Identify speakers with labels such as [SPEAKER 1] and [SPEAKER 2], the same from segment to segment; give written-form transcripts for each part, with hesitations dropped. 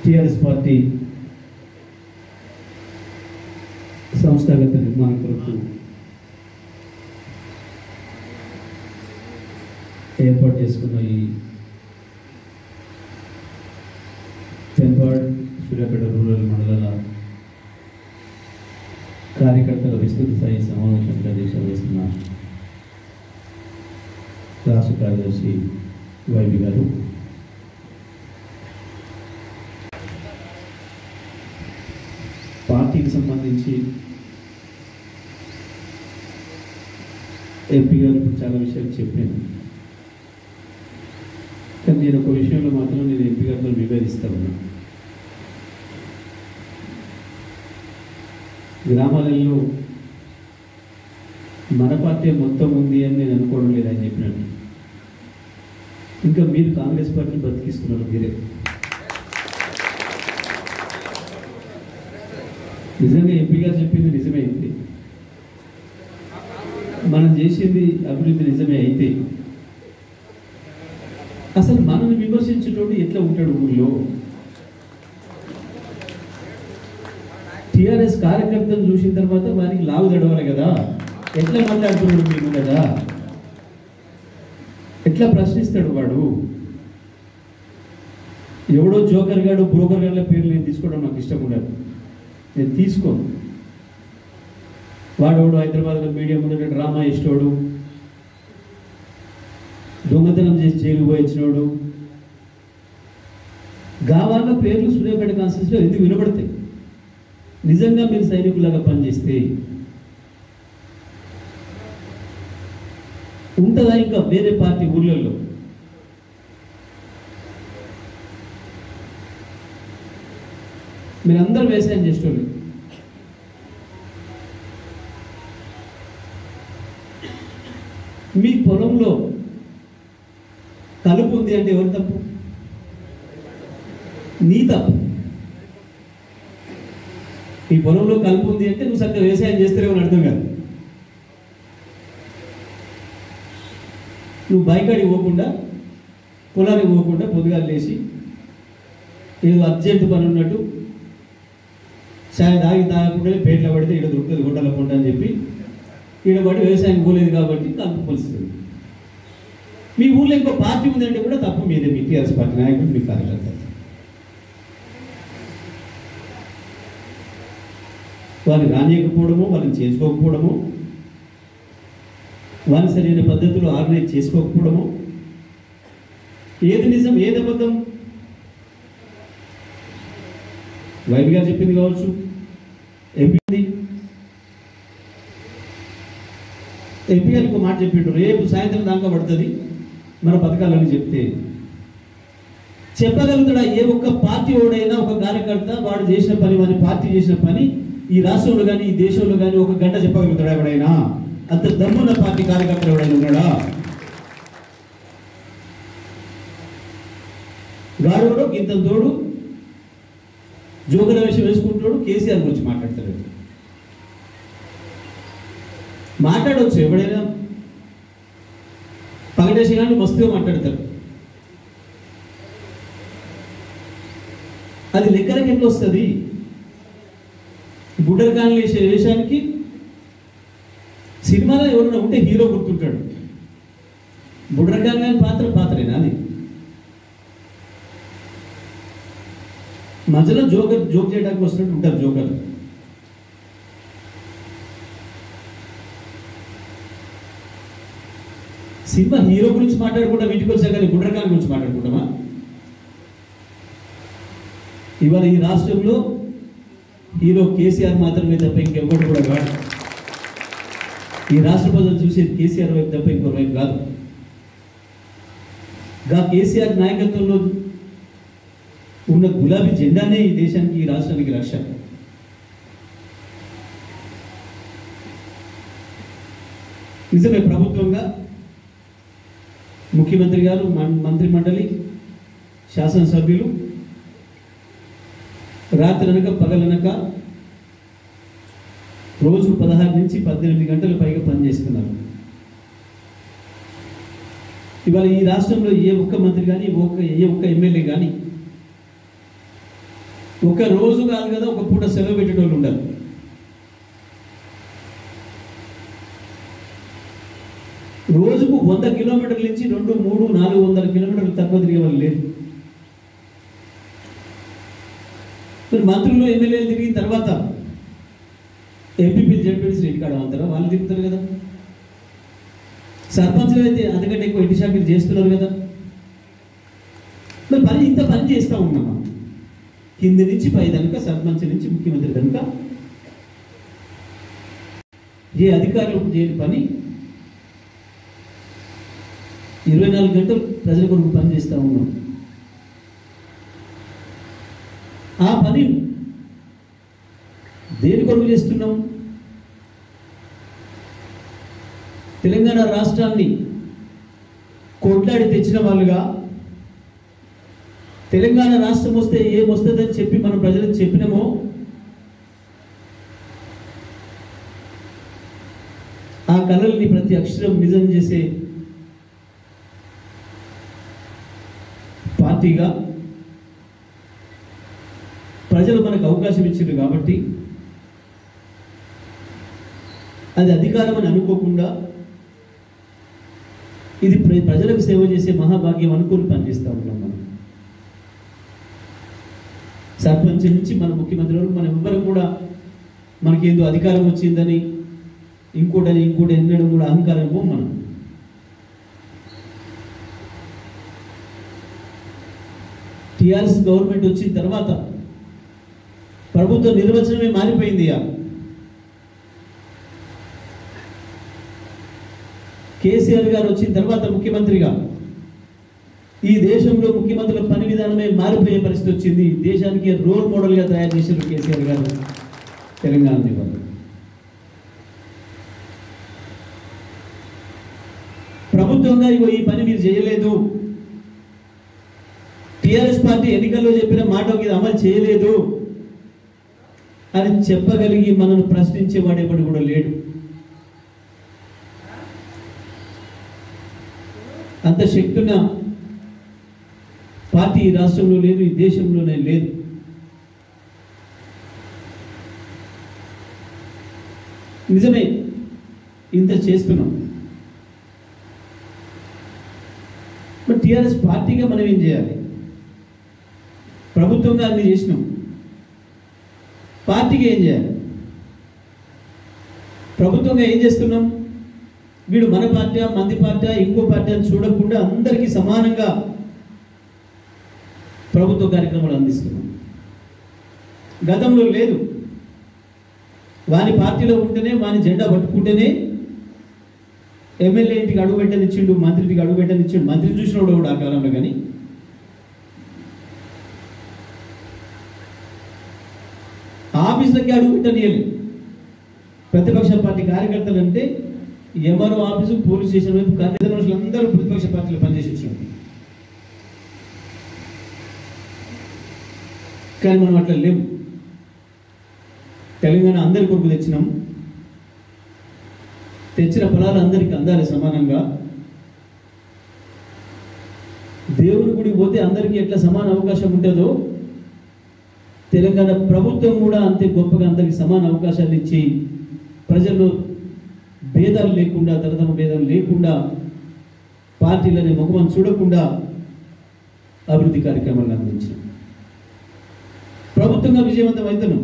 [SPEAKER 1] TRS party సంస్థాగత నిర్మాణ కొరకు ఏర్పాటు చేసుకున్న ఈ పెన్పాడ్ సూర్యాపేట రూరల్ మండలాల కార్యకర్తల విస్తృత స్థాయి సమావేశానికి అధ్యక్షత వహిస్తున్న రాష్ట్ర కార్యదర్శి వైవి గారు, పార్టీకి సంబంధించి ఎంపీ గారు చాలా విషయాలు చెప్పాను. కానీ నేను ఒక విషయంలో మాత్రం నేను ఎంపీ గారితో విభేదిస్తా ఉన్నా. గ్రామాలలో మన పార్టీ మొత్తం ఉంది అని నేను అనుకోవడం లేదని చెప్పినట్టు ఇంకా మీరు కాంగ్రెస్ పార్టీని బతికిస్తున్నారు. మీరే నిజంగా ఎంపీ గారు చెప్పింది నిజమే అయితే, మనం చేసింది అభివృద్ధి నిజమే అయితే, అసలు మనల్ని విమర్శించేటోడు ఎట్లా ఉంటాడు ఊళ్ళో? టీఆర్ఎస్ కార్యకర్తను చూసిన తర్వాత వారికి లావు తడవాలి కదా, ఎట్లా మాట్లాడుతున్నాడు మీకు కదా, ఎట్లా ప్రశ్నిస్తాడు వాడు? ఎవడో జోకర్ గాడు బ్రోకర్ గాడ్ల పేర్లు నేను తీసుకోవడం నాకు ఇష్టం ఉండదు, నేను తీసుకోను. వాడోడు హైదరాబాద్లో మీడియా ముందు డ్రామా ఇష్టోడు, దొంగతనం చేసి జైలు పోయించినోడు, గావాళ్ళ పేర్లు సూర్యాపేట కాన్స్టిట్యూన్సీలో ఎందుకు వినబడతాయి? నిజంగా మీరు సైనికులాగా పనిచేస్తే ఉంటుందా ఇంకా వేరే పార్టీ ఊళ్ళల్లో? మీరందరూ వ్యవసాయం చేసేవాళ్ళు, మీ పొలంలో కలుపు ఉంది అంటే ఎవరు తప్పు? నీ తప్పు. ఈ పొలంలో కలుపు ఉంది అంటే నువ్వు సరిగ్గా వ్యవసాయం చేస్తారేమో అని అర్థం కాదు. నువ్వు బైకాడికి పోకుండా, పొలానికి పోకుండా పొద్దుగాలు లేచి ఏదో అర్జెంట్ పని ఉన్నట్టు చాయ్ తాగకుండా పేట్ల పడితే ఈడ దొరుకుతుంది గుడ్డల పంట అని చెప్పి ఈడ పడి వ్యవసాయం పోలేదు కాబట్టి కలుపు పొలుస్తుంది. మీ ఊళ్ళో ఇంకో పార్టీ ఉందంటే కూడా తప్పు మీదే, మీ టీఆర్ఎస్ పార్టీ నాయకులు, మీ కార్యకర్తలు. వాళ్ళని రానియకపోవడము, వాళ్ళని చేసుకోకపోవడము, వాళ్ళని సరైన పద్ధతిలో ఆర్గనైజ్ చేసుకోకపోవడము, ఏది నిజం ఏది అబద్ధం? వైవి గారు చెప్పింది కావచ్చు, ఎంపీ గారికి ఒక మాట చెప్పిండు, రేపు సాయంత్రం దాకా పడుతుంది మన పథకాలని చెప్తే చెప్పగలుగుతాడా? ఏ ఒక్క పార్టీ ఓడైనా ఒక కార్యకర్త వాడు చేసిన పని, వాడి పార్టీ చేసిన పని ఈ రాష్ట్రంలో కానీ ఈ దేశంలో కానీ ఒక గంట చెప్పగలుగుతాడా ఎవడైనా? అంత దమ్మున్న పార్టీ కార్యకర్తలు ఎవడైనా ఉన్నాడా? గాడోడు ఇంత తోడు జోగుల వేషం వేసుకుంటాడు, కేసీఆర్ గురించి మాట్లాడతాడు. మాట్లాడవచ్చు ఎవడైనా, పగటేసి కానీ మస్తుగా మాట్లాడతారు. అది లెక్కలకి ఎట్లా వస్తుంది? గుడ్డల కాని వేసే వేషానికి సినిమాలో ఎవరైనా ఉంటే హీరో గుర్తుంటాడు. బుడ్రకాన్ కానీ పాత్రేనా అది? మధ్యలో జోక్ చేయడానికి వస్తున్నట్టు ఉంటారు జోకర్. సినిమా హీరో గురించి మాట్లాడుకుంటా వీటికి వచ్చా కానీ బుడ్రకాన్ గురించి మాట్లాడుకుంటామా? ఇవాళ ఈ రాష్ట్రంలో హీరో కేసీఆర్ మాత్రమే తప్ప ఇంకెవ్వరు కూడా కాదు. ఈ రాష్ట్ర ప్రజలు చూసేది కేసీఆర్ వైపు తప్ప ఇంకొక వైపు కాదు. కేసీఆర్ నాయకత్వంలో ఉన్న గులాబీ జెండానే ఈ దేశానికి, ఈ రాష్ట్రానికి రక్ష. నిజమే, ప్రభుత్వంగా ముఖ్యమంత్రి గారు, మంత్రి మండలి, శాసనసభ్యులు రాత్రనక పగలనక రోజు 16 నుంచి 18 గంటల పైగా పనిచేస్తున్నారు. ఇవాళ ఈ రాష్ట్రంలో ఏ ఒక్క మంత్రి కానీ ఏ ఒక్క ఎమ్మెల్యే కానీ ఒక రోజు కాదు కదా, ఒక పూట సెలవు పెట్టేటోళ్ళు ఉండాలి. రోజుకు 100 కిలోమీటర్ల నుంచి 200, 300, 400 కిలోమీటర్లు తక్కువ తిరిగే వాళ్ళు లేరు. మరి మంత్రులు ఎమ్మెల్యేలు తిరిగిన తర్వాత ఎంపీపీలు జడ్పీటీసీ ఇంటికాడ అంటారా? వాళ్ళు తిరుగుతారు కదా. సర్పంచ్లు అయితే అంతకంటే ఎక్కువ ఇంటి శాఖలు చేస్తున్నారు కదా. మరి ఇంత పని చేస్తూ ఉన్నామా? కింది నుంచి పై కనుక, సర్పంచ్ నుంచి ముఖ్యమంత్రి కనుక ఏ అధికారులు చేయని పని 24 గంటలు ప్రజల కొరకు పని చేస్తూ ఉన్నాం. ఆ పని దేని కొరకు చేస్తున్నాం? తెలంగాణ రాష్ట్రాన్ని కొట్లాడి తెచ్చిన వాళ్ళుగా, తెలంగాణ రాష్ట్రం వస్తే ఏమొస్తుందని చెప్పి మనం ప్రజలకు చెప్పినామో ఆ కళల్ని ప్రతి అక్షరం నిజం చేసే పార్టీగా ప్రజలు మనకు అవకాశం ఇచ్చారు కాబట్టి అది అధికారం అని అనుకోకుండా ఇది ప్రజలకు సేవ చేసే మహాభాగ్యం అనుకుని పనిచేస్తూ ఉన్నాం. మనం సర్పంచ్ నుంచి మన ముఖ్యమంత్రి వరకు మనం ఎవ్వరు కూడా మనకేందో అధికారం వచ్చిందని ఇంకోటి ఎన్నడం కూడా అహంకారం పో. మనం టీఆర్ఎస్ గవర్నమెంట్ వచ్చిన తర్వాత ప్రభుత్వ నిర్వచనమే మారిపోయింది. కేసీఆర్ గారు వచ్చిన తర్వాత ముఖ్యమంత్రిగా ఈ దేశంలో ముఖ్యమంత్రుల పని విధానమే మారిపోయే పరిస్థితి వచ్చింది. దేశానికి రోల్ మోడల్గా తయారు చేశారు కేసీఆర్ గారు తెలంగాణ వాళ్ళు. ప్రభుత్వంగా ఈ పని మీరు చేయలేదు, టీఆర్ఎస్ పార్టీ ఎన్నికల్లో చెప్పిన మాట ఇది అమలు చేయలేదు అని చెప్పగలిగి మనల్ని ప్రశ్నించేవాడు ఎవడు కూడా లేడు. అంత శక్తున్న పార్టీ ఈ రాష్ట్రంలో లేదు, ఈ దేశంలోనే లేదు. నిజమే, ఇంత చేస్తున్నాం. మరి టీఆర్ఎస్ పార్టీగా మనం ఏం చేయాలి? ప్రభుత్వంగా అన్ని చేసినాం, పార్టీగా ఏం చేయాలి? ప్రభుత్వంగా ఏం చేస్తున్నాం? వీడు మన పార్టీ, మంది పార్టీ, ఇంకో పార్టీ అని చూడకుండా అందరికీ సమానంగా ప్రభుత్వ కార్యక్రమాలు అందిస్తున్నాం. గతంలో లేదు. వాని పార్టీలో ఉంటేనే, వాని జెండా పట్టుకుంటేనే ఎమ్మెల్యే ఇంటికి అడుగు పెట్టనిచ్చిండు, మంత్రికి అడుగు పెట్టనిచ్చిండు. మంత్రి చూసినోడు కూడా ఆ కాలంలో. కానీ ఆఫీసులకి అడుగు పెట్టనియలేదు. ప్రతిపక్ష పార్టీ కార్యకర్తలు అంటే ఎంఆర్ఓ ఆఫీసు, పోలీస్ స్టేషన్ వైపు కార్యదర్శులు అందరూ ప్రతిపక్ష పార్టీలో పనిచేసి వచ్చారు. కానీ మనం అట్లా లేవు. తెలంగాణ అందరి కొరకు తెచ్చినాం. తెచ్చిన ఫలాలు అందరికీ అందాలి సమానంగా. దేవుని గుడికి పోతే అందరికీ ఎట్లా సమాన అవకాశం ఉంటుందో తెలంగాణ ప్రభుత్వం కూడా అంతే గొప్పగా అందరికీ సమాన అవకాశాలు ఇచ్చి ప్రజల్లో భేదాలు లేకుండా, తరతమ భేదాలు లేకుండా, పార్టీలనే ముఖం చూడకుండా అభివృద్ధి కార్యక్రమాలను అందించాం. ప్రభుత్వంగా విజయవంతం అవుతున్నాం.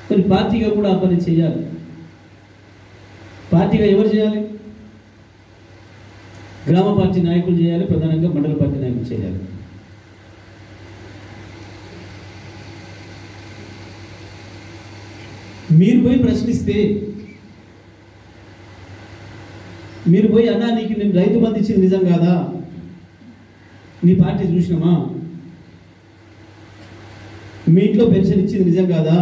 [SPEAKER 1] మరి పార్టీగా కూడా ఆ పని చేయాలి. పార్టీగా ఎవరు చేయాలి? గ్రామ పార్టీ నాయకులు చేయాలి, ప్రధానంగా మండల పార్టీ నాయకులు చేయాలి. మీరు పోయి ప్రశ్నిస్తే, మీరు పోయి అన్నా నీకు నేను రైతు బంధు ఇచ్చింది నిజం కాదా, నీ పార్టీ చూసినామా, మీ ఇంట్లో పెన్షన్ ఇచ్చింది నిజం కాదా,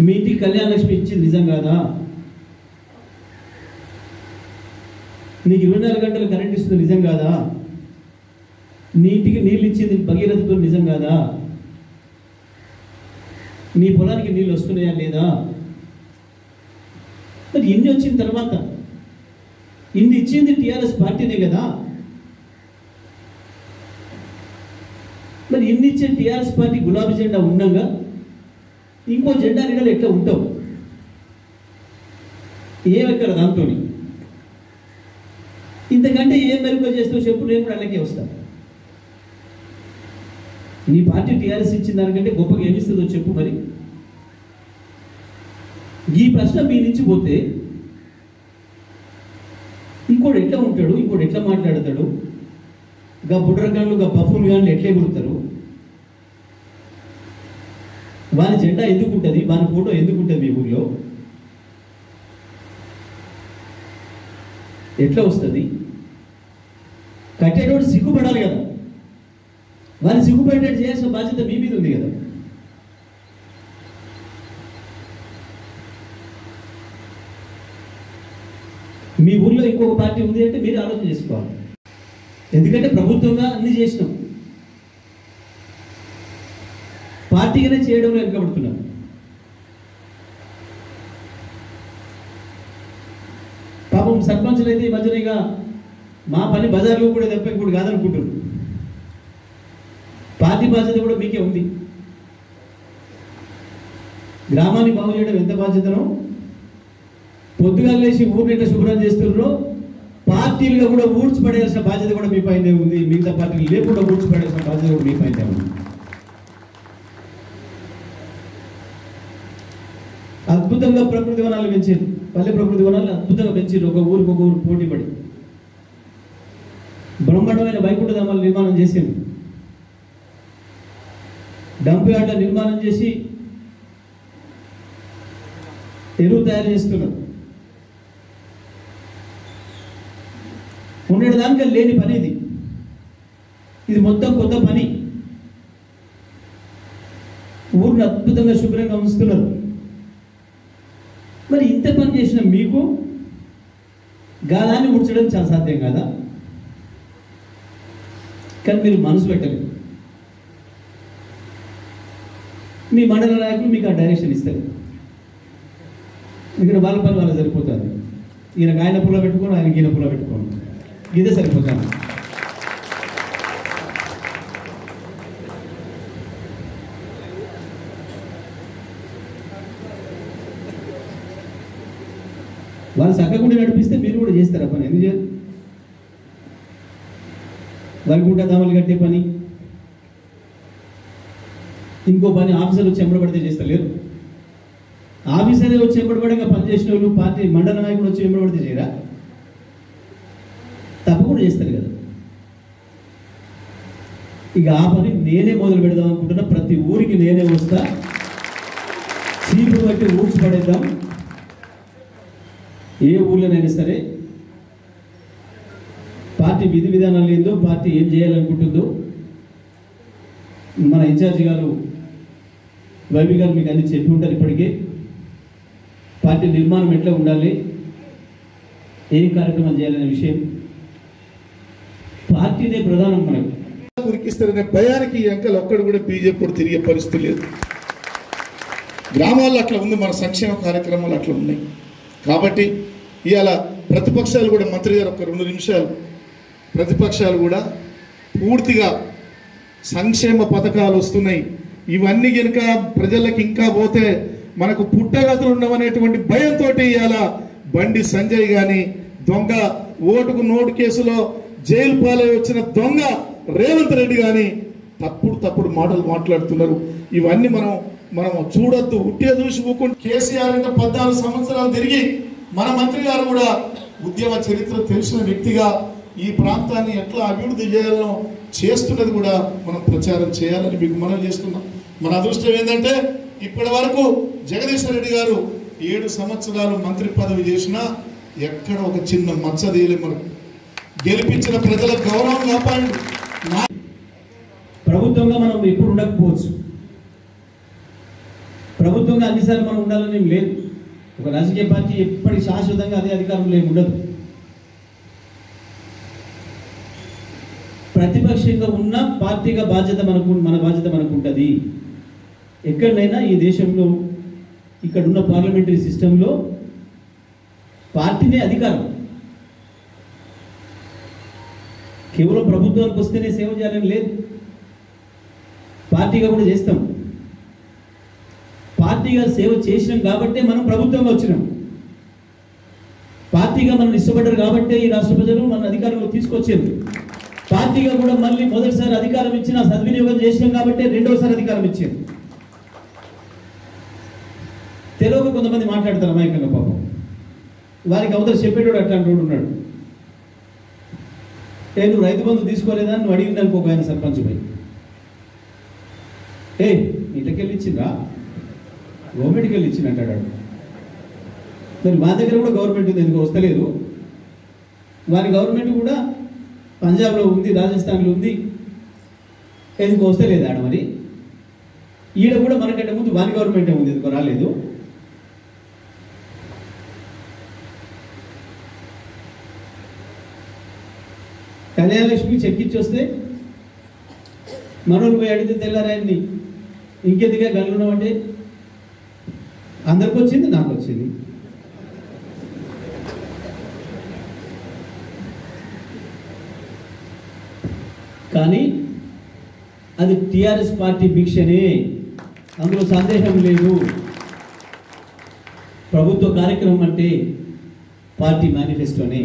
[SPEAKER 1] మీ ఇంటికి కళ్యాణ లక్ష్మి ఇచ్చింది నిజం కాదా, నీకు 24 గంటలు కరెంట్ ఇస్తుంది నిజం కాదా, నీ ఇంటికి నీళ్ళు ఇచ్చింది భగీరథతో నిజం కాదా, నీ పొలానికి నీళ్ళు వస్తున్నాయా లేదా? మరి ఇన్ని వచ్చిన తర్వాత ఇన్ని ఇచ్చింది టీఆర్ఎస్ పార్టీనే కదా. మరి ఇన్ని ఇచ్చే టీఆర్ఎస్ పార్టీ గులాబీ జెండా ఉండగా ఇంకో జెండా నీడలు ఎట్లా ఉంటావు? ఏమెక్కడ దాంతో ఇంతకంటే ఏం మెరుగు చేస్తావు చెప్పు, నేను కూడా అలాగే వస్తాను. నీ పార్టీ టీఆర్ఎస్ ఇచ్చిన దానికంటే గొప్పగా ఏమిస్తుందో చెప్పు. మరి ఈ ప్రశ్న మీ నుంచి పోతే ఇంకోటి ఎట్లా ఉంటాడు, ఇంకోటి ఎట్లా మాట్లాడతాడు, గా బుడ్రగాళ్ళు గా బఫుల్ గాళ్ళు ఎట్లే గురుతారు, వాని జెండా ఎందుకు ఉంటుంది, వాని ఫోటో ఎందుకు ఉంటుంది మీ ఊళ్ళో, ఎట్లా వస్తుంది? కట్టేటోడు సిగ్గుపడాలి కదా, వారిని సిగ్గుపడేటట్టు చేయాల్సిన బాధ్యత మీ మీద ఉంది కదా. మీ ఊళ్ళో ఇంకొక పార్టీ ఉంది అంటే మీరు ఆలోచన చేసుకోవాలి. ఎందుకంటే ప్రభుత్వంగా అన్ని చేసినాం, పార్టీగానే చేయడంలో వెనుకబడుతున్నాం. పాపం సర్పంచులు అయితే ఈ మధ్యనగా మా పని బజార్లో కూడా తప్ప ఇంకోటి కాదనుకుంటున్నారు. పార్టీ బాధ్యత కూడా మీకే ఉంది. గ్రామాన్ని బాగు చేయడం ఎంత బాధ్యతనో, పొద్దుగా లేచి ఊరిని ఎట్లా శుభ్రం చేస్తున్నారో పార్టీలుగా కూడా ఊడ్చిపడేయాల్సిన బాధ్యత కూడా మీ పైనే ఉంది. మిగతా పార్టీలు లేకుండా ఊడ్చిపడేయాల్సిన బాధ్యత కూడా మీ పైనే ఉంది. అద్భుతంగా ప్రకృతి వనాలు పెంచారు, పల్లె ప్రకృతి వనాలు అద్భుతంగా పెంచారు. ఒక ఊరికి ఒక ఊరు పోటీ పడి బ్రహ్మాండమైన వైకుంఠ ధామాలు నిర్మాణం చేసింది. డంప్ యార్డ్ల నిర్మాణం చేసి ఎరువు తయారు చేస్తున్నారు. ఉండేది దానికే లేని పని ఇది. ఇది మొత్తం కొత్త పని. ఊరిని అద్భుతంగా శుభ్రంగా ఉంచుతున్నారు. మరి ఇంత పని చేసిన మీకు గాదాన్ని ఉడ్చడం చాలా సాధ్యం కాదా? కానీ మీరు మనసు పెట్టలేదు. మీ మండల నాయకులు మీకు ఆ డైరెక్షన్ ఇస్తారు. ఇక్కడ వాళ్ళ పని వాళ్ళకి సరిపోతుంది. ఈయనకు ఆయన పుల్ల పెట్టుకోండి, ఆయనకి ఈయన పుల్ల పెట్టుకోండి, ఇదే సరిపోతాను. వాళ్ళు చక్కగుండి నడిపిస్తే మీరు కూడా చేస్తారా పని? ఎందుకు చేయరు? వరకుంట దామలు కట్టే పని, ఇంకో పని ఆఫీసర్లు వచ్చి ఎంబడబడితే చేస్తలేరు. ఆఫీసరే వచ్చి ఎంబడబడంగా పనిచేసిన వాళ్ళు పార్టీ మండల నాయకుడు వచ్చి ఎంబడబడితే చేయరా? తప్పకుండా చేస్తారు కదా. ఇక ఆ పని నేనే మొదలు పెడదాం అనుకుంటున్నా. ప్రతి ఊరికి నేనే వస్తా, చీపు బట్టి ఊడ్చి పడేద్దాం. ఏ ఊళ్ళోనైనా సరే పార్టీ విధి విధానాలు ఏందో, పార్టీ ఏం చేయాలనుకుంటుందో మన ఇన్ఛార్జి గారు వైవి గారు మీకు అన్ని చెప్పి ఉంటారు. ఇప్పటికే పార్టీ నిర్మాణం ఎట్లా ఉండాలి, ఏ కార్యక్రమం చేయాలనే విషయం పార్టీనే ప్రధానం. మనకు
[SPEAKER 2] ఉరికిస్తారనే భయానికి అంకల్ ఒక్కడు కూడా బీజేపీ కూడా తిరిగే పరిస్థితి లేదు. గ్రామాల్లో అట్లా ఉంది, మన సంక్షేమ కార్యక్రమాలు అట్లా ఉన్నాయి. కాబట్టి ఇవాళ ప్రతిపక్షాలు కూడా, మంత్రి గారు ఒక 2 నిమిషాలు, ప్రతిపక్షాలు కూడా పూర్తిగా సంక్షేమ పథకాలు వస్తున్నాయి, ఇవన్నీ కనుక ప్రజలకు ఇంకా పోతే మనకు పుట్టగతులు ఉండవనేటువంటి భయంతో ఇవాళ బండి సంజయ్ కానీ, దొంగ ఓటుకు నోటు కేసులో జైలు పాలై వచ్చిన దొంగ రేవంత్ రెడ్డి కానీ తప్పుడు మాటలు మాట్లాడుతున్నారు. ఇవన్నీ మనం చూడొద్దు. ఉట్టే చూసి ఊకుంటే కేసీఆర్ అంటే 14 సంవత్సరాలు తిరిగి మన మంత్రి గారు కూడా ఉద్యమ చరిత్ర తెలిసిన వ్యక్తిగా ఈ ప్రాంతాన్ని ఎట్లా అభివృద్ధి చేయాలో చేస్తున్నది కూడా మనం ప్రచారం చేయాలని మీకు మనం చేస్తున్నాం. మన అదృష్టం ఏంటంటే ఇప్పటి వరకు జగదీశ్వర్ రెడ్డి గారు 7 సంవత్సరాలు మంత్రి పదవి చేసినా ఎక్కడ ఒక చిన్న మచ్చ తీయలే. మనకు గెలిపించిన ప్రజల గౌరవం కాపాడు.
[SPEAKER 1] ప్రభుత్వంగా మనం ఎప్పుడు ఉండకపోవచ్చు, ప్రభుత్వంగా అన్నిసార్లు మనం ఉండాలని లేదు. ఒక రాజకీయ పార్టీ ఎప్పటికీ శాశ్వతంగా అదే అధికారంలో ఏమి ఉండదు. ప్రతిపక్షంగా ఉన్న పార్టీగా బాధ్యత మన బాధ్యత మనకు ఉంటుంది. ఎక్కడైనా ఈ దేశంలో ఇక్కడున్న పార్లమెంటరీ సిస్టంలో పార్టీనే అధికారం. కేవలం ప్రభుత్వానికి వస్తేనే సేవ చేయాలని లేదు. పార్టీగా కూడా చేస్తాం. పార్టీగా సేవ చేసినాం కాబట్టే మనం ప్రభుత్వంలో వచ్చినాం. పార్టీగా మనం ఇష్టపడ్డారు కాబట్టే ఈ రాష్ట్ర ప్రజలు మన అధికారంలో తీసుకొచ్చారు. పార్టీగా కూడా మళ్ళీ మొదటిసారి అధికారం ఇచ్చిన సద్వినియోగం చేసినాం కాబట్టే రెండోసారి అధికారం ఇచ్చారు. తెలుగు కొంతమంది మాట్లాడతారు అమాయకంగా, పాపం వారికి అవతల చెప్పేటోడు అట్లాంటి వాడు ఉన్నాడు. నువ్వు రైతు బంధు తీసుకోలేదా నువ్వు అడిగింది అనుకో, ఆయన సర్పంచ్ పోయి ఇంటికి వెళ్ళి ఇచ్చిందా, గవర్నమెంట్కి వెళ్ళి ఇచ్చింది అంటాడు. మరి మా దగ్గర కూడా గవర్నమెంట్ ఉంది, ఎందుకు వస్తలేదు? వారి గవర్నమెంట్ కూడా పంజాబ్లో ఉంది, రాజస్థాన్లో ఉంది, ఎందుకు వస్తలేదు ఆడ? మరి ఈడ కూడా మనకంటే ముందు వారి గవర్నమెంటే ఉంది, ఎందుకు రాలేదు? కళ్యాణ లక్ష్మి చెక్ ఇచ్చి వస్తే మనోళ్ళు పోయి అడిగితే తెల్లారాయన్ని ఇంకెందుకే గల్లున్నాం అంటే అందరికి వచ్చింది, నాకు వచ్చింది. కానీ అది టిఆర్ఎస్ పార్టీ భిక్షనే, అందులో సందేహం లేదు. ప్రభుత్వ కార్యక్రమం అంటే పార్టీ మేనిఫెస్టోనే.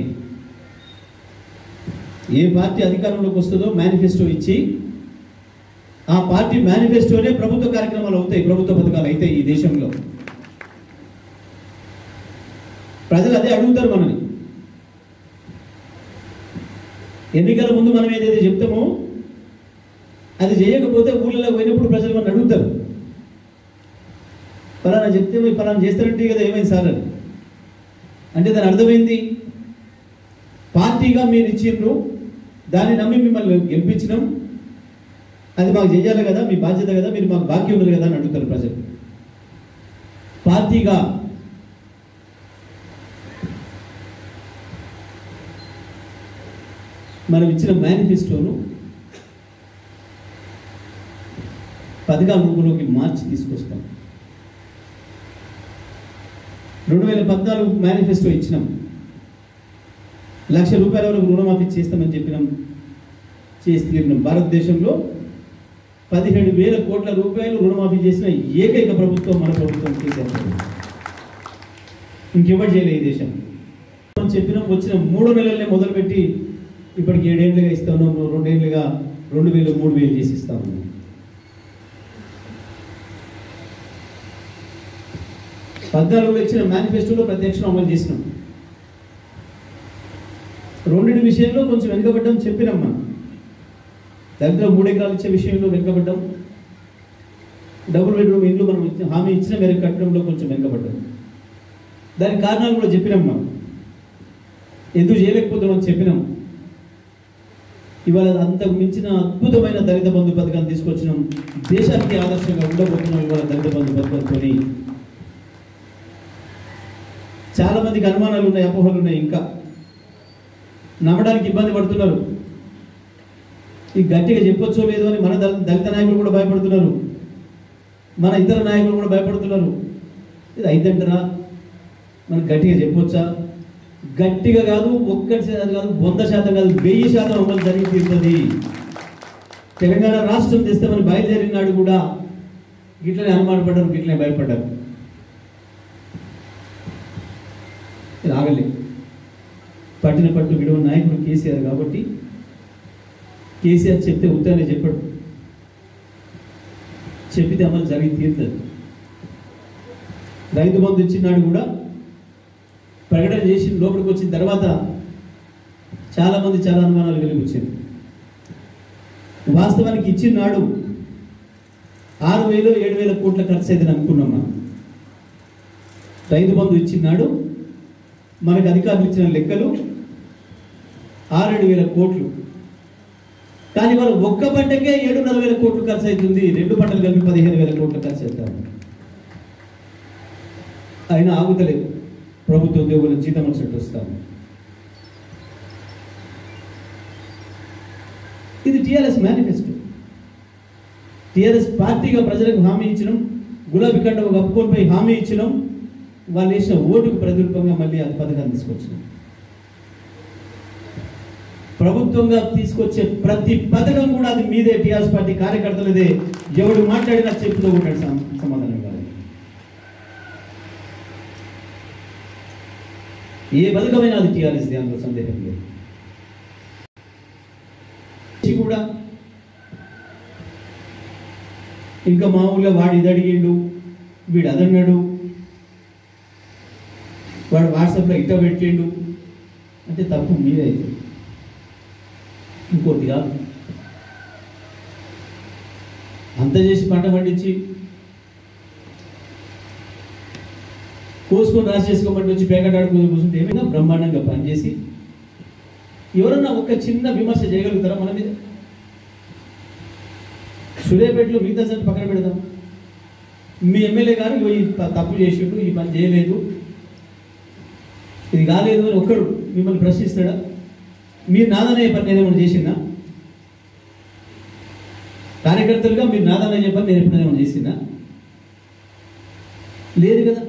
[SPEAKER 1] ఏ పార్టీ అధికారంలోకి వస్తుందో మేనిఫెస్టో ఇచ్చి ఆ పార్టీ మేనిఫెస్టోనే ప్రభుత్వ కార్యక్రమాలు అవుతాయి, ప్రభుత్వ పథకాలు అవుతాయి. ఈ దేశంలో ప్రజలు అదే అడుగుతారు మనని. ఎన్నికల ముందు మనం ఏదైతే చెప్తామో అది చేయకపోతే ఊళ్ళలో పోయినప్పుడు ప్రజలు మనం అడుగుతారు, ఫలానా చెప్తే ఫలానా చేస్తారంటే కదా ఏమైంది సార్ అని. అంటే దాని అర్థమైంది, పార్టీగా మీరు ఇచ్చిండ్రు, దాన్ని నమ్మి మిమ్మల్ని గెలిపించినాం, అది మాకు చేయాలి కదా, మీ బాధ్యత కదా, మీరు మాకు బాకీ ఉన్నారు కదా అని అడుగుతారు ప్రజలు. పార్టీగా మనం ఇచ్చిన మేనిఫెస్టోను పథకాల రూపంలోకి మార్చి తీసుకొస్తాం. 2014 మేనిఫెస్టో ఇచ్చినాం, ₹1,00,000 వరకు రుణమాఫీ చేస్తామని చెప్పినాం, చేసి తీరినాం. భారతదేశంలో 17,000 కోట్ల రూపాయలు రుణమాఫీ చేసిన ఏకైక ప్రభుత్వం మన ప్రభుత్వం, కేసీఆర్. ఇంకెవరు చేయలేదు ఈ దేశం. చెప్పినాం, వచ్చిన 3 నెలలనే మొదలుపెట్టి ఇప్పటికి 7 ఏళ్ళుగా ఇస్తాను, 2 ఏళ్ళుగా 2,000, 3,000 చేసి ఇస్తాము. పద్నాలుగులో ఇచ్చిన మేనిఫెస్టోలో ప్రతి అక్షరం అమలు చేసినాం. రెండింటి విషయంలో కొంచెం వెనుకబడ్డాం చెప్పినాం. మనం దళితులు 3 ఎకరాలు ఇచ్చే విషయంలో వెనుకబడ్డాం. డబుల్ బెడ్రూమ్ ఇండ్లు మనం హామీ ఇచ్చిన మేరకు కట్టడంలో కొంచెం వెనుకబడ్డాం. దానికి కారణాలు కూడా చెప్పినాం. మనం ఎందుకు చేయలేకపోతున్నామని చెప్పినాం. ఇవాళ అంతకు మించిన అద్భుతమైన దళిత బంధు పథకాన్ని తీసుకొచ్చినాం. దేశానికి ఆదర్శంగా ఉండబోతున్నాం ఇవాళ దళిత బంధు పథకంతో. చాలా మందికి అనుమానాలు ఉన్నాయి, అపోహలు ఉన్నాయి, ఇంకా నమ్మడానికి ఇబ్బంది పడుతున్నారు. ఈ గట్టిగా చెప్పొచ్చో లేదో అని మన దళిత నాయకులు కూడా భయపడుతున్నారు, మన ఇతర నాయకులు కూడా భయపడుతున్నారు. ఇది అయిద్దంటారా, మనకు గట్టిగా చెప్పొచ్చా? గట్టిగా కాదు, 1% కాదు, 100% కాదు, 1000% అమలు జరిగి తీరుతుంది. తెలంగాణ రాష్ట్రం తెస్తామని బయలుదేరినాడు కూడా గిట్లనే అనుమానపడ్డారు, గిట్లనే భయపడ్డారు. ఇది ఆగలే. పట్టిన పట్టు విడవ నాయకుడు కేసీఆర్ కాబట్టి కేసీఆర్ చెప్తే ఉత్తరానే చెప్పాడు, చెప్పితే అమలు జరిగి తీరుతుంది. రైతు బంధు ఇచ్చినాడు కూడా ప్రకటన చేసి లోపలికి వచ్చిన తర్వాత చాలామంది చాలా అనుమానాలు వెలుగుచ్చారు. వాస్తవానికి ఇచ్చినాడు 6,000, 7,000 కోట్ల ఖర్చు అయితే అనుకున్నాం. మనం రైతు బంధు ఇచ్చినాడు, మనకు అధికారులు ఇచ్చిన లెక్కలు 6,000-7,000 కోట్లు. కానీ వాళ్ళు ఒక్క పంటకే 7,500 కోట్లు ఖర్చు అవుతుంది. 2 పంటలు కలిపి 15,000 కోట్లు ఖర్చు అవుతారు. అయినా ఆగుతలేదు, ప్రభుత్వ ఉద్యోగుల జీతం వచ్చినట్టు వస్తాము. ఇది టిఆర్ఎస్ మేనిఫెస్టో. టిఆర్ఎస్ పార్టీగా ప్రజలకు హామీ ఇచ్చినాం, గులాబీ కండ కప్పుకొని హామీ ఇచ్చినాం. వాళ్ళు వేసిన ఓటుకు ప్రతిరూపంగా మళ్ళీ అది పథకాన్ని తీసుకొచ్చినాం. ప్రభుత్వంగా తీసుకొచ్చే ప్రతి పథకం కూడా అది మీదే, టీఆర్ఎస్ పార్టీ కార్యకర్తలదే. ఎవడు మాట్లాడినా చెప్పుతూ ఉంటాడు సమాధానం కాదు. ఏ పథకమైనా అది టీఆర్ఎస్, దానిలో సందేహం లేదు. కూడా ఇంకా మామూలుగా వాడు ఇది అడిగిండు, వీడు అదన్నాడు, వాడు వాట్సాప్లో ఇట్ట పెట్టిండు అంటే తప్పు మీదే అవుతుంది, ఇంకోటి కాదు. అంత చేసి పంట పండించి కోసుకొని రాసి చేసుకోమంటే వచ్చి పేకట ఆడుకుని కూర్చుంటే ఏమైనా బ్రహ్మాండంగా పనిచేసి ఎవరన్నా ఒక చిన్న విమర్శ చేయగలుగుతారా మన మీద? సూర్యాపేటలో మిగతా సార్ పక్కన పెడదాం. మీ ఎమ్మెల్యే గారు ఈ తప్పు చేసిండు, ఈ పని చేయలేదు, ఇది కాలేదు అని ఒక్కడు మిమ్మల్ని ప్రశ్నిస్తాడా? మీరు నాదనే పని నేను ఏమైనా చేసిందా? కార్యకర్తలుగా మీరు నాదనే పని నేను ఎప్పుడైనా ఏమైనా చేసిందా? లేదు కదా.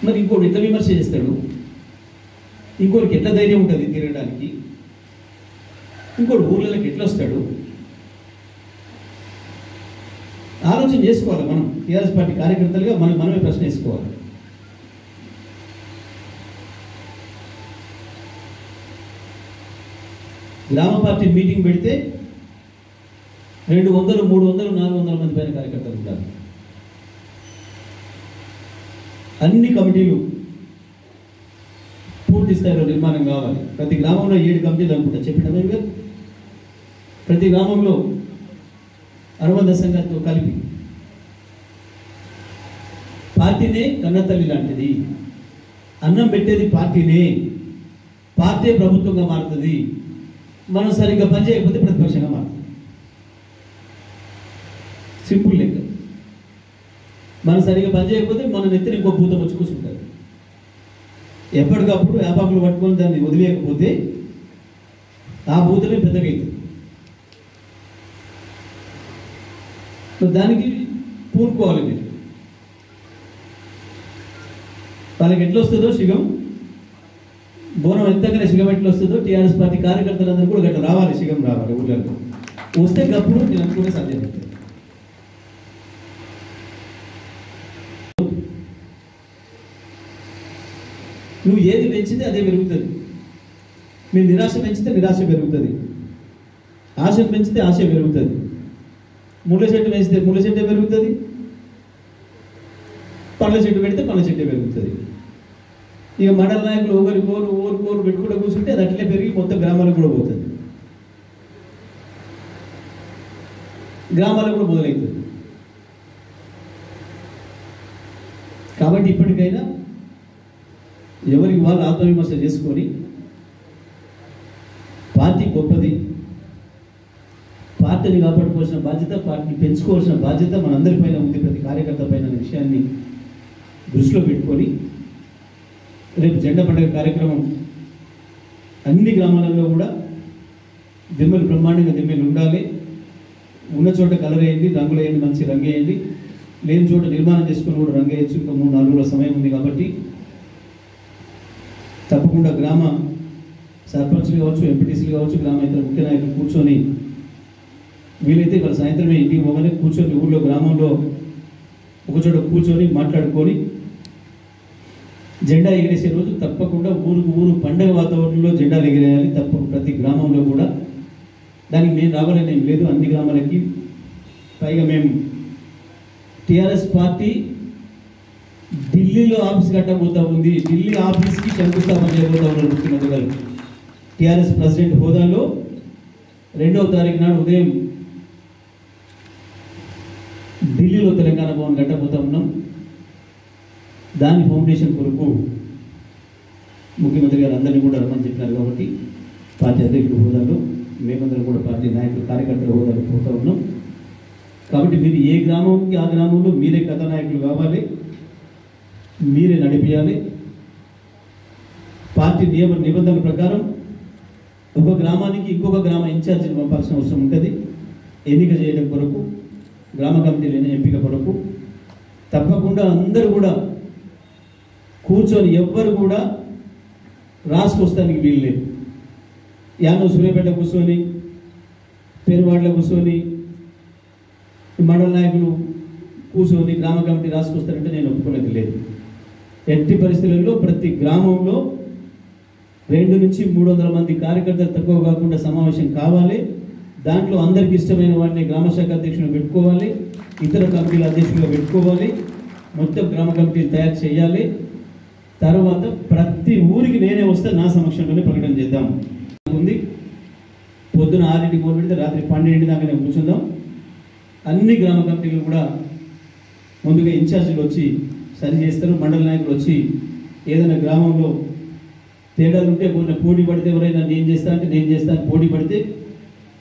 [SPEAKER 1] మరి ఇంకోటి ఎట్లా విమర్శ చేస్తాడు? ఇంకోటికి ఎట్లా ధైర్యం ఉంటుంది తిరగడానికి? ఇంకోటి ఊళ్ళకి ఎట్లా వస్తాడు? ఆలోచన చేసుకోవాలి. మనం టీఆర్ఎస్ పార్టీ కార్యకర్తలుగా మనమే ప్రశ్న వేసుకోవాలి. గ్రామ పార్టీ మీటింగ్ పెడితే 200, 300, 400 మంది పైన కార్యకర్తలు ఉంటారు. అన్ని కమిటీలు పూర్తి స్థాయిలో నిర్మాణం కావాలి. ప్రతి గ్రామంలో 7 కమిటీలు అనుకుంటా చెప్పిన గారు. ప్రతి గ్రామంలో అనుబంధ సంఘాలతో కలిపి పార్టీనే కన్నతల్లి లాంటిది, అన్నం పెట్టేది పార్టీనే, పార్టీ ప్రభుత్వంగా మారుతుంది. మనం సరిగ్గా పనిచేయకపోతే ప్రతిపక్షంగా మారుతుంది. సింపుల్ లెక్క. మనం సరిగ్గా పనిచేయకపోతే మన నెత్తిని ఇంకో భూతం వచ్చి కూర్చుంటారు. ఎప్పటికప్పుడు వ్యాపారులు పట్టుకొని దాన్ని వదిలేయకపోతే ఆ భూతమే పెద్దగా అవుతుంది. దానికి పూనుకోవాలి మీరు. వాళ్ళకి ఎట్లా వస్తుందో శిగం, బోనం ఎంతగానే శిగం ఎట్లా వస్తుందో టీఆర్ఎస్ పార్టీ కార్యకర్తలందరూ కూడా గట్లా రావాలి, శిగం రావాలి ఊళ్ళలో. వస్తే గప్పుడు నేను అనుకునే సాధ్యం అవుతుంది. నువ్వు ఏది పెంచితే అదే పెరుగుతుంది. మీరు నిరాశ పెంచితే నిరాశ పెరుగుతుంది, ఆశను పెంచితే ఆశ పెరుగుతుంది, ముళ్ళ చెట్టు పెంచితే ముళ్ళ చెట్టే పెరుగుతుంది, పళ్ళ చెట్టు పెడితే పళ్ళ చెట్టే పెరుగుతుంది. ఇక మండల నాయకులు ఒకరి కోరు పెట్టుకుంటూ కూర్చుంటే అది అట్లే పెరిగి మొత్తం గ్రామాలకు కూడా పోతుంది, గ్రామాలకు కూడా మొదలవుతుంది. కాబట్టి ఇప్పటికైనా ఎవరికి వాళ్ళు ఆత్మవిమర్శ చేసుకొని పార్టీ గొప్పది, పార్టీని కాపాడుకోవాల్సిన బాధ్యత, పార్టీని పెంచుకోవాల్సిన బాధ్యత మనందరిపైన ఉంది, ప్రతి కార్యకర్త పైన విషయాన్ని దృష్టిలో పెట్టుకొని రేపు జెండా పండుగ కార్యక్రమం అన్ని గ్రామాలలో కూడా దిమ్మలు బ్రహ్మాండంగా దిమ్మలు ఉండాలి. ఉన్న చోట కలర్ వేయండి, రంగులు వేయండి, మంచి రంగు వేయండి. లేని చోట నిర్మాణం చేసుకుని కూడా రంగు వేయచ్చు. ఇంకా 3-4 రోజుల సమయం ఉంది కాబట్టి తప్పకుండా గ్రామ సర్పంచ్లు కావచ్చు, ఎంపీటీసీలు కావచ్చు, గ్రామ ఇతర ముఖ్య నాయకులు కూర్చొని వీలైతే వాళ్ళ సాయంత్రమే ఇంటికి పోగానే కూర్చొని ఊళ్ళో గ్రామంలో ఒకచోట కూర్చొని మాట్లాడుకొని జెండా ఎగిరేసే రోజు తప్పకుండా ఊరు పండగ వాతావరణంలో జెండాలు ఎగిరేయాలి. ప్రతి గ్రామంలో కూడా. దానికి మేము రావాలని ఏం లేదు, అన్ని గ్రామాలకి. పైగా మేము టీఆర్ఎస్ పార్టీ ఢిల్లీలో ఆఫీస్ కట్టబోతా ఉంది. ఢిల్లీ ఆఫీస్కి శంకుస్థాపన చేయబోతా ఉన్నారు ముఖ్యమంత్రి గారు. టీఆర్ఎస్ ప్రెసిడెంట్ హోదాలో 2వ తారీఖు నాడు ఉదయం ఢిల్లీలో తెలంగాణ భవన్ కట్టబోతా ఉన్నాం. దాని ఫౌండేషన్ కొరకు ముఖ్యమంత్రి గారు అందరినీ కూడా రమ్మని చెప్పినారు. కాబట్టి పార్టీ అధ్యక్షుడు హోదాలో మేమందరం కూడా పార్టీ నాయకులు కార్యకర్తల హోదాలో పోతా ఉన్నాం. కాబట్టి మీరు ఏ గ్రామంకి ఆ గ్రామంలో మీరే కథానాయకులు కావాలి, మీరే నడిపించాలి. పార్టీ నిబంధనల ప్రకారం ఒక గ్రామానికి ఇంకొక గ్రామ ఇన్ఛార్జిని పంపాల్సిన అవసరం ఉంటుంది. ఎన్నిక చేయడం కొరకు, గ్రామ కమిటీల ఎంపిక కొరకు తప్పకుండా అందరూ కూడా కూర్చొని ఎవ్వరు కూడా రాసుకొస్తానికి వీలు లేదు. యాను సూర్యాపేట కూర్చొని పేరువాడలో కూర్చొని మండల నాయకులు కూర్చొని గ్రామ కమిటీ రాసుకొస్తారంటే నేను ఒప్పుకునేది లేదు. ఎట్టి పరిస్థితుల్లో ప్రతి గ్రామంలో 200 నుంచి 300 మంది కార్యకర్తలు తక్కువ కాకుండా సమావేశం కావాలి. దాంట్లో అందరికి ఇష్టమైన వాడిని గ్రామశాఖ అధ్యక్షులు పెట్టుకోవాలి, ఇతర కమిటీల అధ్యక్షులుగా పెట్టుకోవాలి, మొత్తం గ్రామ కమిటీలు తయారు చేయాలి. తర్వాత ప్రతి ఊరికి నేనే వస్తే నా సమక్షంలోనే ప్రకటన చేద్దాం ఉంది. పొద్దున 6ంటికి మొదలు పెడితే రాత్రి 12 దాకా నేను కూర్చుందాం. అన్ని గ్రామ కమిటీలు కూడా ముందుగా ఇన్ఛార్జీలు వచ్చి సరి చేస్తారు. మండల నాయకులు వచ్చి ఏదైనా గ్రామంలో తేడాలు ఉంటే కొన్ని పోటీ పడితే ఎవరైనా నేను చేస్తా అంటే నేను చేస్తా అని పోటీ పడితే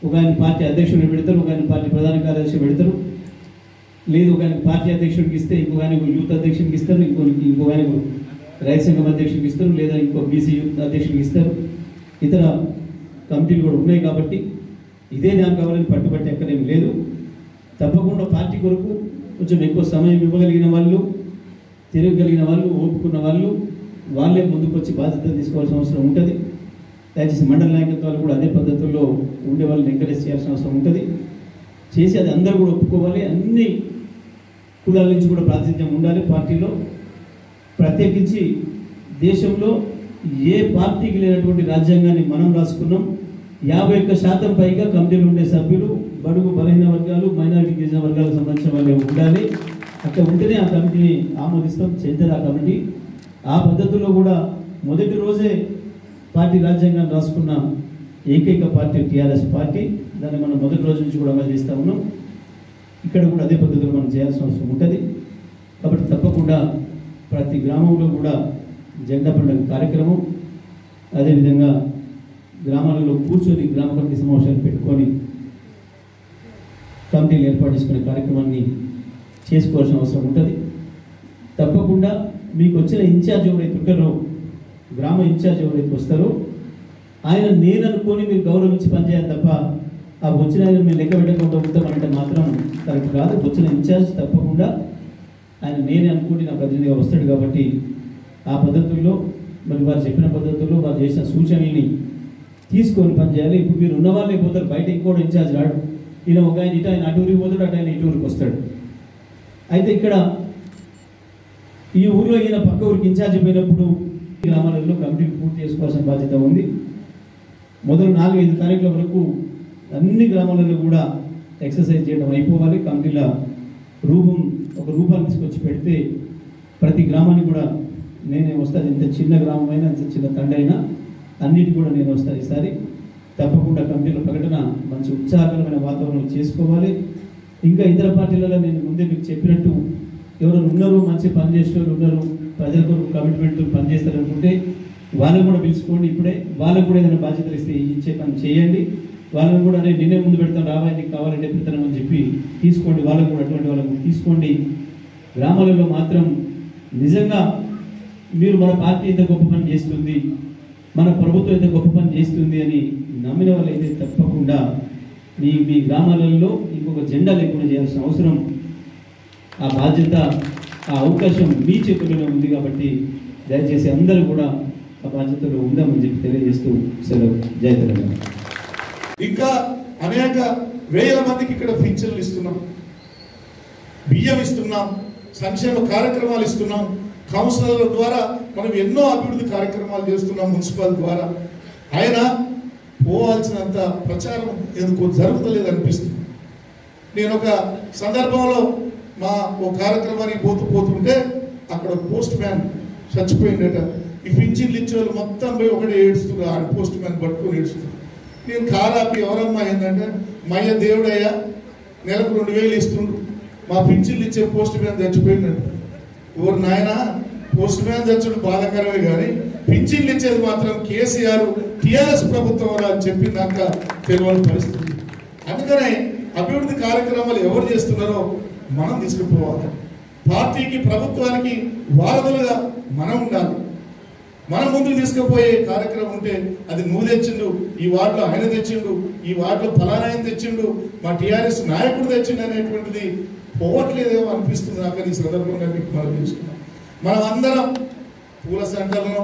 [SPEAKER 1] ఒక ఆయన పార్టీ అధ్యక్షుడిని పెడతారు, ఒక ఆయన పార్టీ ప్రధాన కార్యదర్శి పెడతారు. లేదు ఒక ఆయన పార్టీ అధ్యక్షుడికి ఇస్తే ఇంకొక ఆయన యూత్ అధ్యక్షుడికి ఇస్తారు, ఇంకొక ఆయన రైతు సంఘం అధ్యక్షుడికి ఇస్తారు, లేదా ఇంకో బీసీ యూత్ అధ్యక్షుడికి ఇస్తారు. ఇతర కమిటీలు కూడా ఉన్నాయి. కాబట్టి ఇదే నాకు కావాలని పట్టుబట్టి ఎక్కడేం లేదు. తప్పకుండా పార్టీ కొరకు కొంచెం ఎక్కువ సమయం ఇవ్వగలిగిన వాళ్ళు, తిరగగలిగిన వాళ్ళు, ఓపుకున్న వాళ్ళు వాళ్ళే ముందుకు వచ్చి బాధ్యత తీసుకోవాల్సిన అవసరం ఉంటుంది. దయచేసి మండల నాయకత్వాలు కూడా అదే పద్ధతుల్లో ఉండే వాళ్ళని ఎంకరేజ్ చేయాల్సిన అవసరం ఉంటుంది. చేసి అది అందరూ కూడా ఒప్పుకోవాలి. అన్ని కులాల నుంచి కూడా ప్రాతినిధ్యం ఉండాలి పార్టీలో. ప్రత్యేకించి దేశంలో ఏ పార్టీకి లేనటువంటి రాజ్యాంగాన్ని మనం రాసుకున్నాం. 51% పైగా కమిటీలు ఉండే సభ్యులు బడుగు బలహీన వర్గాలు, మైనారిటీ గిరిజన వర్గాలకు సంబంధించిన వాళ్ళే ఉండాలి. అట్లా ఉంటేనే ఆ కమిటీని ఆమోదిస్తాం, చేద్దారు ఆ కమిటీ. ఆ పద్ధతిలో కూడా మొదటి రోజే పార్టీ రాజ్యాంగాన్ని రాసుకున్న ఏకైక పార్టీ టీఆర్ఎస్ పార్టీ. దాన్ని మనం మొదటి రోజు నుంచి కూడా అమలు చేస్తూ ఉన్నాం. ఇక్కడ కూడా అదే పద్ధతిలో మనం చేయాల్సిన అవసరం ఉంటుంది. కాబట్టి తప్పకుండా ప్రతి గ్రామంలో కూడా జెండా పండుగ కార్యక్రమం, అదేవిధంగా గ్రామాలలో కూర్చొని గ్రామ కమిటీ సమావేశాలు పెట్టుకొని కమిటీలు ఏర్పాటు చేసుకునే కార్యక్రమాన్ని చేసుకోవాల్సిన అవసరం ఉంటుంది. తప్పకుండా మీకు వచ్చిన ఇన్ఛార్జ్ ఎవరైతే ఉంటారో, గ్రామ ఇన్ఛార్జ్ ఎవరైతే వస్తారో ఆయన నేను అనుకొని మీరు గౌరవించి పనిచేయాలి తప్ప ఆ వచ్చిన ఆయన మీరు లెక్క పెట్టకుండా ఉంటామంటే మాత్రం కరెక్ట్ కాదు. వచ్చిన ఇన్ఛార్జ్ తప్పకుండా ఆయన నేనే అనుకుంటే నా ప్రతినిధిగా వస్తాడు. కాబట్టి ఆ పద్ధతుల్లో మరి వారు చెప్పిన పద్ధతుల్లో వారు చేసిన సూచనల్ని తీసుకొని పనిచేయాలి. ఇప్పుడు మీరు ఉన్న వాళ్ళే పోతారు, బయట ఇంకోటి ఇన్ఛార్జ్ రాడు. ఈయన ఒక ఆయన ఇటు ఆయన అటు ఊరికి పోతాడు, అటు ఆయన ఇటు ఊరికి వస్తాడు. అయితే ఇక్కడ ఈ ఊరిలో ఈయన పక్క ఊరికి ఇన్ఛార్జ్ పోయినప్పుడు గ్రామాలలో కమిటీలు పూర్తి చేసుకోవాల్సిన బాధ్యత ఉంది. మొదలు 4-5 తారీఖుల వరకు అన్ని గ్రామాలలో కూడా ఎక్సర్సైజ్ చేయడం అయిపోవాలి. కమిటీల ఒక రూపాన్ని తీసుకొచ్చి పెడితే ప్రతి గ్రామానికి కూడా నేనే వస్తాను. ఎంత చిన్న గ్రామం అయినా, ఎంత చిన్న తండ్రి అయినా అన్నిటి కూడా నేను వస్తాను. ఈసారి తప్పకుండా కమిటీల ప్రకటన మంచి ఉత్సాహకరమైన వాతావరణం చేసుకోవాలి. ఇంకా ఇతర పార్టీలలో నేను ముందే మీకు చెప్పినట్టు ఎవరు ఉన్నారు, మంచి పని చేసే వాళ్ళు ఉన్నారు, ప్రజల కొరకు కమిట్మెంట్ పనిచేస్తారనుకుంటే వాళ్ళని కూడా పిలుచుకోండి. ఇప్పుడే వాళ్ళకు కూడా ఏదైనా బాధ్యతలు ఇచ్చే పని చేయండి. వాళ్ళని కూడా నిన్నే ముందు పెడతాం, రావాలి నీకు కావాలంటే పెడతామని చెప్పి తీసుకోండి. వాళ్ళకు కూడా అటువంటి వాళ్ళకు తీసుకోండి. గ్రామాలలో మాత్రం నిజంగా మీరు మన పార్టీ ఎంత గొప్ప పని చేస్తుంది, మన ప్రభుత్వం ఎంత గొప్ప పని చేస్తుంది అని నమ్మిన వాళ్ళైతే తప్పకుండా మీ గ్రామాలలో ఇంకొక జెండా లేకుండా చేయాల్సిన అవసరం, ఆ బాధ్యత, ఆ అవకాశం మీ చేతుల్లోనే ఉంది. కాబట్టి దయచేసి అందరూ కూడా ఆ బాధ్యతలో ఉందామని చెప్పి తెలియజేస్తూ సెలవు. జై తెలంగాణ.
[SPEAKER 2] ఇంకా అనేక వేల మందికి ఇక్కడ పింఛన్లు ఇస్తున్నాం, బియ్యం ఇస్తున్నాం, సంక్షేమ కార్యక్రమాలు ఇస్తున్నాం. కౌన్సిలర్ల ద్వారా మనం ఎన్నో అభివృద్ధి కార్యక్రమాలు చేస్తున్నాం మున్సిపల్ ద్వారా. అయినా పోవాల్సినంత ప్రచారం ఎందుకు జరుగుతలేదు అనిపిస్తుంది. నేను ఒక సందర్భంలో మా ఓ కార్యక్రమానికి పోతుంటే అక్కడ పోస్ట్ మ్యాన్ చచ్చిపోయిందట. ఈ పింఛన్లు ఇచ్చే వాళ్ళు మొత్తం పోయి ఒకటే ఏడుస్తున్నారు, ఆడ పోస్ట్ మ్యాన్ పట్టుకొని ఏడుస్తున్నారు. నేను కారాపి ఎవరమ్మా ఏంటంటే మయ్య దేవుడయ్యా నెలకు 2000 ఇస్తుండ్రు, మా పింఛన్లు ఇచ్చే పోస్ట్ మ్యాన్ చచ్చిపోయిందంట. ఓరు నాయన, పోస్ట్ మ్యాన్ చచ్చుడు బాధాకరమే కానీ పింఛన్లు ఇచ్చేది మాత్రం కేసీఆర్ టీఆర్ఎస్ ప్రభుత్వం అని చెప్పి నాకు తెలియని పరిస్థితి. అందుకనే అభివృద్ధి కార్యక్రమాలు ఎవరు చేస్తున్నారో మనం తీసుకుపోవాలి. పార్టీకి ప్రభుత్వానికి వారధులుగా మనం ఉండాలి. మనం ముందుకు తీసుకుపోయే కార్యక్రమం ఉంటే అది నువ్వు తెచ్చిండు, ఈ వార్డులో ఆయన తెచ్చిండు, ఈ వార్డులో ఫలానా ఆయన తెచ్చిండు, మా టీఆర్ఎస్ నాయకుడు తెచ్చిండు అనేటువంటిది పోవట్లేదేమో అనిపిస్తుంది నాకు. ఈ సందర్భంగా మీకు మనం తీసుకున్నాం. మనం అందరం పూల సెంటర్లో,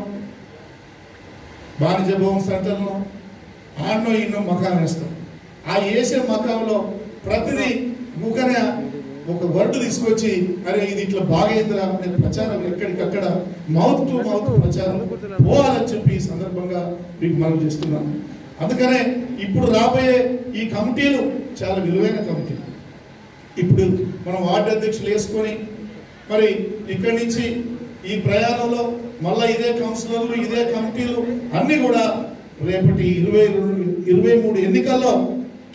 [SPEAKER 2] వాణిజ్య భవన్ సెంటర్లో, ఆడనో ఇన్నో మకాం వేస్తాం. ఆ వేసే మకాంలో ప్రతిదీ ఊకనే ఒక వర్డ్ తీసుకొచ్చి అరే ఇది ఇట్లా బాగైందిరా అనే ప్రచారం ఎక్కడికక్కడ మౌత్ టు మౌత్ ప్రచారం పోవాలని చెప్పి ఈ సందర్భంగా మీకు మనం చేస్తున్నాం. అందుకనే ఇప్పుడు రాబోయే ఈ కమిటీలు చాలా విలువైన కమిటీలు. ఇప్పుడు మనం వార్డు అధ్యక్షులు వేసుకొని మరి ఇక్కడి నుంచి ఈ ప్రయాణంలో మళ్ళీ ఇదే కౌన్సిలర్లు ఇదే కమిటీలు అన్నీ కూడా రేపటి 23 ఎన్నికల్లో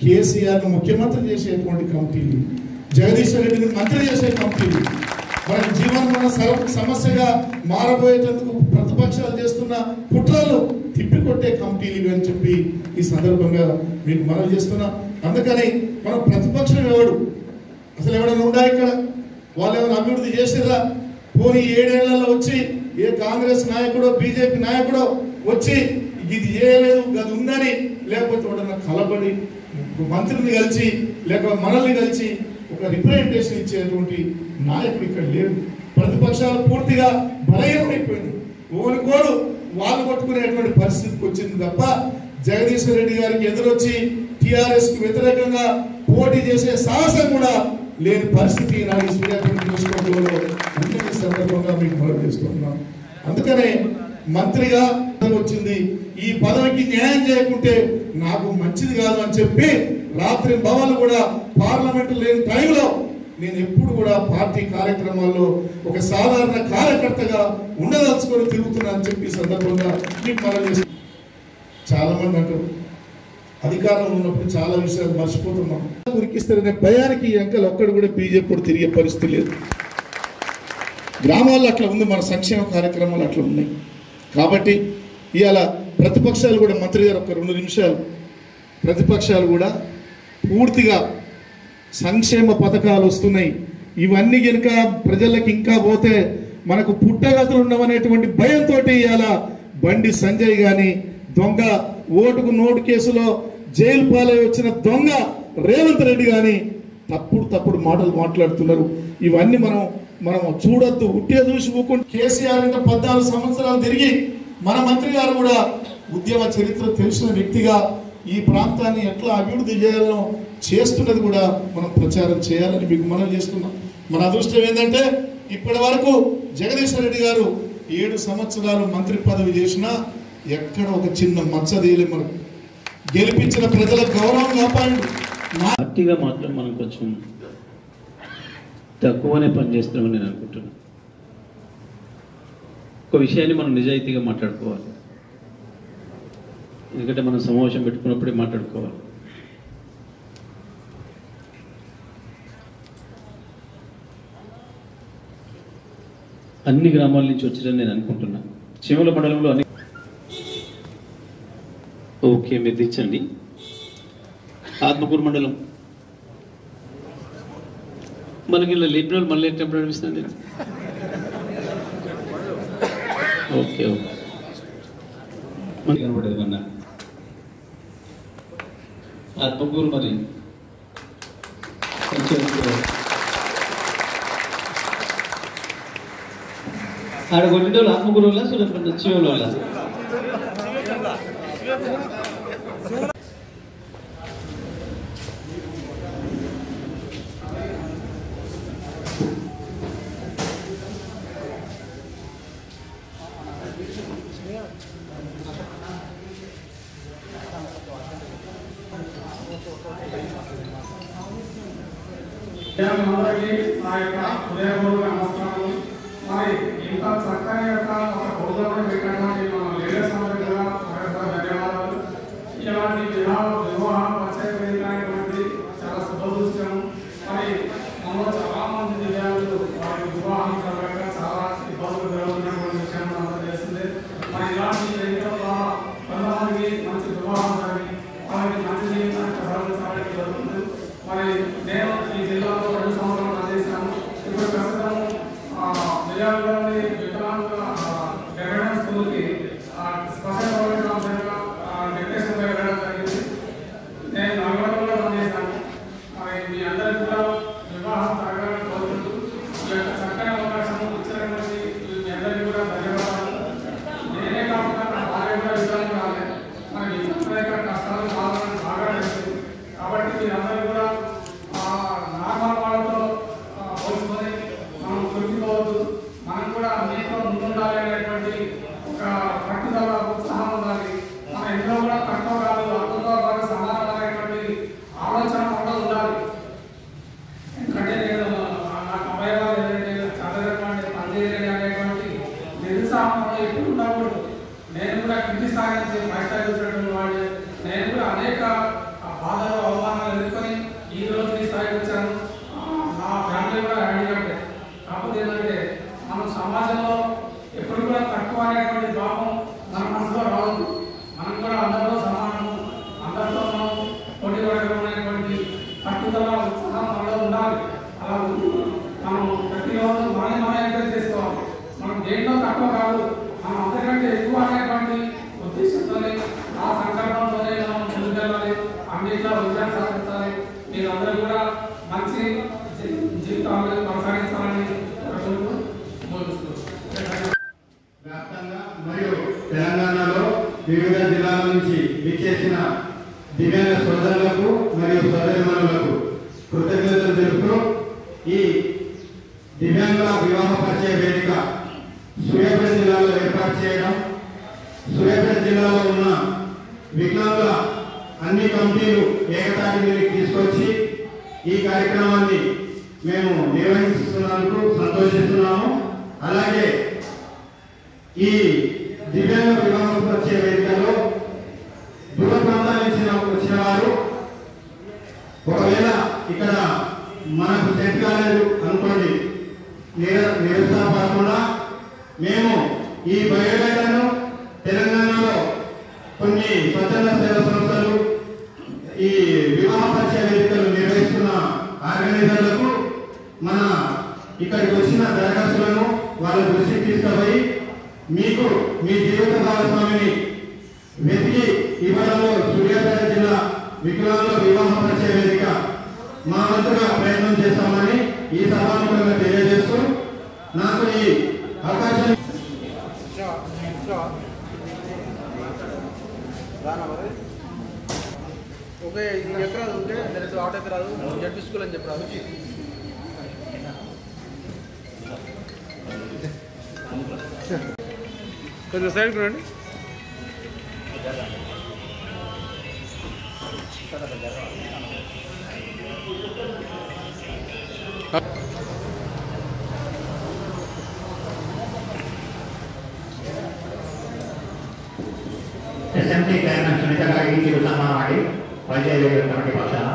[SPEAKER 2] కేసీఆర్ను ముఖ్యమంత్రి చేసేటువంటి కమిటీలు, జగదీశ్వర్ రెడ్డిని మంత్రి చేసే కమిటీలు, మనకి జీవన సమస్యగా మారబోయేటందుకు ప్రతిపక్షాలు చేస్తున్న కుట్రలు తిప్పికొట్టే కమిటీలు ఇవి అని చెప్పి ఈ సందర్భంగా మీకు మనవి చేస్తున్నాం. అందుకని మనం ప్రతిపక్షం ఎవడు అసలు ఎవడన్నా ఉందా ఇక్కడ? వాళ్ళు ఏమైనా అభివృద్ధి చేసిరా? పోనీ 7 ఏళ్లలో వచ్చి ఏ కాంగ్రెస్ నాయకుడో బీజేపీ నాయకుడో వచ్చి ఇది చేయలేదు అది ఉందని లేకపోతే ఎవడన్నా కలబడి మంత్రిని కలిసి లేక మనల్ని కలిసి ఒక రిప్రజెంటేషన్ ఇచ్చేటువంటి నాయకుడు ఇక్కడ లేడు. ప్రతిపక్షాలు పూర్తిగా బలహీనమైపోయింది. ఓనుకోడు వాళ్ళు కొట్టుకునేటువంటి పరిస్థితికి వచ్చింది తప్ప జగదీశ్వర్ రెడ్డి గారికి ఎదురొచ్చి టిఆర్ఎస్ కు వ్యతిరేకంగా పోటీ చేసే సాహసం కూడా లేని పరిస్థితి నాడు సూర్యాపేట నియోజకవర్గంలో ఉన్నత సందర్భంగా మీకు మనవి చేస్తున్నాం. అందుకనే మంత్రిగా వచ్చింది ఈ పదవికి న్యాయం చేయకుంటే నాకు మంచిది కాదు అని చెప్పి రాత్రి భవన్లు కూడా పార్లమెంట్ లేని టైంలో నేను ఎప్పుడు కూడా పార్టీ కార్యక్రమాల్లో ఒక సాధారణ కార్యకర్తగా ఉండదలుచుకొని తిరుగుతున్నా అని చెప్పి సందర్భంగా మీకు మనం చేసి చాలా మంది అంటారు అధికారంలో ఉన్నప్పుడు చాలా విషయాలు మర్చిపోతున్నాం. ఉరికిస్తారనే భయానికి ఈ అంకలు ఒక్కడు కూడా బీజేపీ తిరిగే పరిస్థితి లేదు. గ్రామాల్లో అట్లా ఉంది, మన సంక్షేమ కార్యక్రమాలు అట్లా ఉన్నాయి. కాబట్టి ఇవాళ ప్రతిపక్షాలు కూడా మంత్రి గారు ఒక 2 నిమిషాలు ప్రతిపక్షాలు కూడా పూర్తిగా సంక్షేమ పథకాలు వస్తున్నాయి, ఇవన్నీ కనుక ప్రజలకు ఇంకా పోతే మనకు పుట్టగతులు ఉండవనేటువంటి భయంతో ఇవాళ బండి సంజయ్ కానీ దొంగ ఓటుకు నోటు కేసులో జైలు పాలై వచ్చిన దొంగ రేవంత్ రెడ్డి కానీ తప్పుడు మాటలు మాట్లాడుతున్నారు. ఇవన్నీ మనం చూడొద్దు, ఉట్టిగా చూసి ఊకుంటే కేసీఆర్ అంటే 14 సంవత్సరాలు తిరిగి మన మంత్రి గారు కూడా ఉద్యమ చరిత్ర తెలిసిన వ్యక్తిగా ఈ ప్రాంతాన్ని ఎట్లా అభివృద్ధి చేయాలో చేస్తున్నది కూడా మనం ప్రచారం చేయాలని మీకు మనం చేస్తున్నాం. మన అదృష్టం ఏంటంటే ఇప్పటి వరకు జగదీశ్వర్ రెడ్డి గారు 7 సంవత్సరాలు మంత్రి పదవి చేసినా ఎక్కడ ఒక చిన్న మచ్చదేలే మనకు గెలిపించిన ప్రజల గౌరవం కాపాడు.
[SPEAKER 1] పార్టీగా మాత్రం మనం కొంచెం తక్కువనే పనిచేస్తున్నామని నేను అనుకుంటున్నాను. ఒక విషయాన్ని మనం నిజాయితీగా మాట్లాడుకోవాలి, ఎందుకంటే మనం సమావేశం పెట్టుకున్నప్పుడే మాట్లాడుకోవాలి. అన్ని గ్రామాల నుంచి వచ్చిరని నేను అనుకుంటున్నాను. చీమల మండలంలో అన్ని ఓకే మీరు తెచ్చండి. ఆత్మకూరు మండలం మనకి ఇలా లేపిన వాళ్ళు మళ్ళీ ఎప్పుడు అనిపిస్తుంది. ఓకే ఓకే కనపడేది మొన్న ఆత్మకూరు మరి ఆడ కొన్నింటి ఆత్మకూరు వల్ల చూడండి చీమల వల్ల
[SPEAKER 3] మరి ఇంత చక్కని యొక్క ఒక హోదాలో పెట్టడానికి మన లీడర్స్ అందరికీ కూడా ధన్యవాదాలు. ఇలాంటి వివాహ పరిచయ వేదికైనటువంటి చాలా శుభదృశ్యం. మరి మనలో చాలా మంది దివ్యాంగులు వారి వివాహం సందర్భంగా చాలా ఇబ్బందులు జరుగుతున్నటువంటి విషయం మనకు తెలిసిందే. మరి ఇలాంటి వేదికల ద్వారా కొంతమందికి మంచి వివాహం జరిగి వారికి మంచి జీవితానికి సహకరించడానికి జరుగుతుంది. మరి నేను ఈ జిల్లాలో 2 సంవత్సరాలు పనిచేశాను. ఇప్పుడు ప్రస్తుతం విజయవాడలోని వికలాంగుల స్కూల్కి
[SPEAKER 4] జిల్లాల నుంచి విచ్చేసిన దివ్యాంగ సోదరులకు మరియు సోదరిమణులకు కృతజ్ఞతలు తెలుపుతూ ఈ దివ్యాంగుల వివాహ పరిచయ వేదిక సూర్యాపేట జిల్లాలో ఏర్పాటు చేయడం, సూర్యాపేట జిల్లాలో ఉన్న వికలాంగుల అన్ని కమిటీలు ఏకతాటి మీదకి తీసుకొచ్చి ఈ కార్యక్రమాన్ని మేము నిర్వహిస్తున్నందుకు సంతోషిస్తున్నాము. అలాగే ఈ దివ్యాంగ వివాహ పరిచయ వేదికలో దూర ప్రాంతాల నుంచి వచ్చిన వారు ఒకవేళ ఇక్కడ మనకు సెట్ కాలేదు అనుకోండి, నిరుత్సాహపడకుండా మేము ఈ బయోడేటాను తెలంగాణలో కొన్ని స్వచ్ఛంద సేవా సంస్థలు ఈ వివాహ పరిచయ వేదికలు నిర్వహిస్తున్న ఆర్గనైజర్లకు మన ఇక్కడికి వచ్చిన దరఖాస్తులను వాళ్ళ దృష్టికి తీసుకుపోయి మీకు మీ జీవిత భాగస్వామిని వెతికి ఇవ్వడంలో సూర్యాపేట జిల్లా వికలాంగుల వివాహ పరిచయ వేదిక మా వంతుగా ప్రయత్నం చేస్తామని ఈ సభాముఖంగా తెలియజేస్తూ నాకు ఈ అవకాశం
[SPEAKER 5] ఓకే ఇది ఎకరాలు ఉంటే నేను ఆటో ఎకరాలు జడ్పీ స్కూల్ అని చెప్పరాదు. కొంచెం సైడ్ చూడండి.
[SPEAKER 6] SMC చైర్మన్ సునీత గారికి చిరు సన్మానం అండి వైద్య కమిటీ పక్షాన.